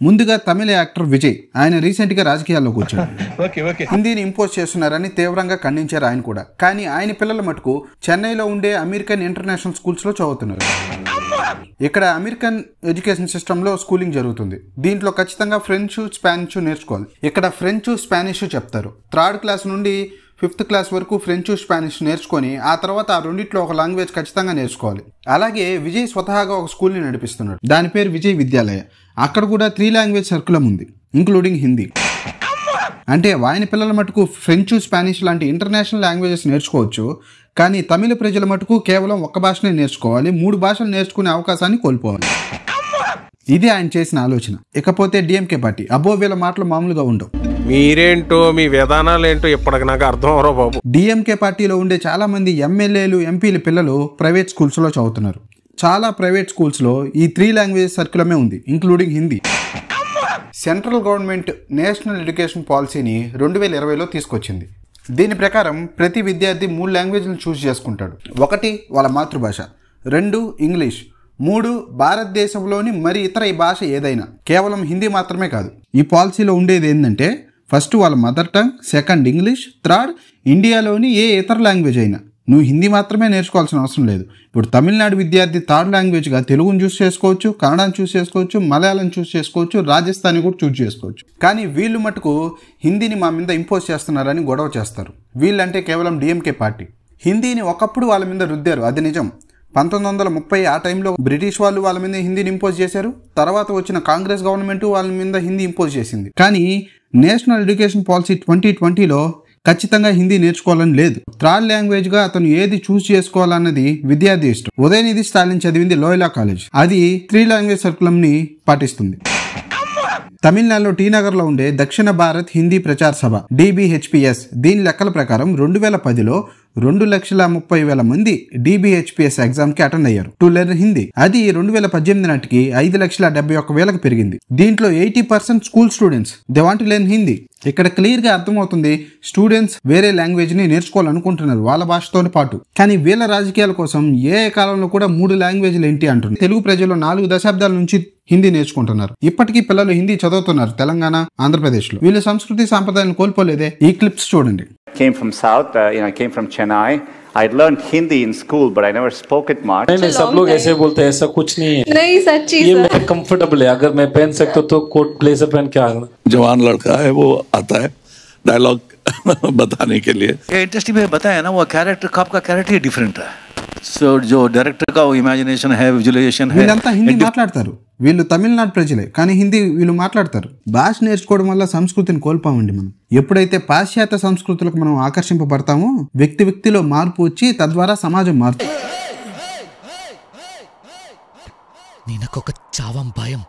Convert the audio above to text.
ముందుగా తమిళ యాక్టర్ విజయ్. ఆయన రీసెంట్ గా రాజకీయాల్లోకి వచ్చాడు. హిందీని ఇంపోజ్ చేస్తున్నారని తీవ్రంగా ఖండించారు ఆయన కూడా. కానీ ఆయన పిల్లల మటుకు చెన్నైలో ఉండే అమెరికన్ ఇంటర్నేషనల్ స్కూల్స్ లో చదువుతున్నారు. ఇక్కడ అమెరికన్ ఎడ్యుకేషన్ సిస్టమ్ లో స్కూలింగ్ జరుగుతుంది. దీంట్లో ఖచ్చితంగా ఫ్రెంచ్, స్పానిష్ నేర్చుకోవాలి. ఇక్కడ ఫ్రెంచ్, స్పానిష్ చెప్తారు. 3rd క్లాస్ నుండి 5th క్లాస్ వరకు ఫ్రెంచ్, స్పానిష్ నేర్చుకొని ఆ తర్వాత ఆ రెండిట్లో ఒక లాంగ్వేజ్ ఖచ్చితంగా నేర్చుకోవాలి. అలాగే విజయ్ స్వతహాగా ఒక స్కూల్ని నడిపిస్తున్నాడు. దాని పేరు విజయ్ విద్యాలయ. అక్కడ కూడా 3 లాంగ్వేజ్ సర్కులం ఉంది, ఇంక్లూడింగ్ హిందీ. అంటే ఆయన పిల్లల మటుకు ఫ్రెంచ్, స్పానిష్ లాంటి ఇంటర్నేషనల్ లాంగ్వేజెస్ నేర్చుకోవచ్చు. కానీ తమిళ ప్రజల మటుకు కేవలం ఒక్క భాషనే నేర్చుకోవాలి. 3 భాషలు నేర్చుకునే అవకాశాన్ని కోల్పోవాలి. ఇది ఆయన చేసిన ఆలోచన. ఇకపోతే డిఎంకే పార్టీ, అబ్బో వీళ్ళ మాటలు మామూలుగా ఉండవు. మీరేంటో మీ విధానాలు ఏంటో ఇప్పటికి నాకు అర్థం అవరో బాబు. డిఎంకే పార్టీలో ఉండే చాలా మంది ఎమ్మెల్యేలు, ఎంపీల పిల్లలు ప్రైవేట్ స్కూల్స్ లో చదువుతున్నారు. చాలా ప్రైవేట్ స్కూల్స్ లో ఈ 3 లాంగ్వేజ్ సర్కులమే ఉంది, including Hindi. Central government national education పాలసీని 2020లో తీసుకొచ్చింది. దీని ప్రకారం ప్రతి విద్యార్థి 3 లాంగ్వేజ్లను చూస్ చేసుకుంటాడు. 1 వాళ్ళ మాతృభాష, 2 ఇంగ్లీష్, 3 భారతదేశంలోని మరి ఇతర ఈ భాష ఏదైనా. కేవలం హిందీ మాత్రమే కాదు. ఈ పాలసీలో ఉండేది ఏంటంటే ఫస్ట్ వాళ్ళ mother tongue, 2nd English, 3rd ఇండియాలోని ఏ ఇతర లాంగ్వేజ్ అయినా. నువ్వు హిందీ మాత్రమే నేర్చుకోవాల్సిన అవసరం లేదు. ఇప్పుడు తమిళనాడు విద్యార్థి 3rd లాంగ్వేజ్గా తెలుగుని చూస్ చేసుకోవచ్చు, కన్నడని చూస్ చేసుకోవచ్చు, మలయాళం చూస్ చేసుకోవచ్చు, రాజస్థానీ కూడా చూస్ చేసుకోవచ్చు. కానీ వీళ్ళు మటుకు హిందీని మా మీద ఇంపోజ్ చేస్తున్నారని గొడవ చేస్తారు. వీళ్ళంటే కేవలం డిఎంకే పార్టీ. హిందీని ఒకప్పుడు వాళ్ళ మీద రుద్దారు, అది నిజం. 1930 ఆ టైంలో బ్రిటిష్ వాళ్ళు వాళ్ళ మీద హిందీని ఇంపోజ్ చేశారు. తర్వాత వచ్చిన కాంగ్రెస్ గవర్నమెంట్ వాళ్ళ మీద హిందీ ఇంపోజ్ చేసింది. కానీ నేషనల్ ఎడ్యుకేషన్ పాలసీ 2020లో ఖచ్చితంగా హిందీ నేర్చుకోవాలని లేదు. 3rd లాంగ్వేజ్గా అతను ఏది చూస్ చేసుకోవాలన్నది విద్యార్థి ఇష్టం. ఉదయనిధి స్టాలిన్ చదివింది లోయలా కాలేజ్. అది 3 లాంగ్వేజ్ సర్కులంని పాటిస్తుంది. తమిళనాడులో టీ నగర్లో ఉండే దక్షిణ భారత్ హిందీ ప్రచార సభ, DBHPS, దీని లెక్కల ప్రకారం 2010లో 2,30,000 మంది DBHPS ఎగ్జామ్కి అటెండ్ అయ్యారు టు లెర్న్ హిందీ. అది 2018 నాటికి 5,71,000కి పెరిగింది. దీంట్లో 80% school students they want to learn Hindi. ఇక్కడ క్లియర్ గా అర్థమవుతుంది, స్టూడెంట్స్ వేరే లాంగ్వేజ్ ని నేర్చుకోవాలనుకుంటున్నారు వాళ్ళ భాషతో పాటు. కానీ వీళ్ళ రాజకీయాల కోసం ఏ కాలంలో కూడా 3 లాంగ్వేజ్లు ఏంటి అంటున్నారు. తెలుగు ప్రజలు 4 దశాబ్దాల నుంచి హిందీ నేర్చుకుంటున్నారు. ఇప్పటికీ పిల్లలు హిందీ చదువుతున్నారు తెలంగాణ, ఆంధ్రప్రదేశ్ లో. వీళ్ళ సంస్కృతి సాంప్రదాయాలను కోల్పోలేదే. ఈ క్లిప్స్ చూడండి. Came from South, I came from Chennai. I learned Hindi in school, but I never spoke it much. नहीं सब लोग ऐसे बोलते हैं, ऐसा कुछ नहीं है. नहीं सच्ची ये मैं कंफर्टेबल है. अगर मैं पहन सकता तो कोट ब्लेजर पहन के आना. जवान लड़का है, वो आता है डायलॉग बताने के लिए. इंडस्ट्री में बताया ना, वो कैरेक्टर का कैरेक्टर ही डिफरेंट है. सो जो डायरेक्टर का इमेजिनेशन है, विजुअलाइजेशन है. వీళ్ళంతా హిందీ మాట్లాడతారు. వీళ్ళు తమిళనాడు ప్రజలే, కానీ హిందీ వీళ్ళు మాట్లాడతారు. భాష నేర్చుకోవడం వల్ల సంస్కృతిని కోల్పోమండి మనం. ఎప్పుడైతే పాశ్చాత్య సంస్కృతులకు మనం ఆకర్షింపబడతామో వ్యక్తిలో మార్పు వచ్చి తద్వారా సమాజం మారుతుంది. నినకొక చావం భయం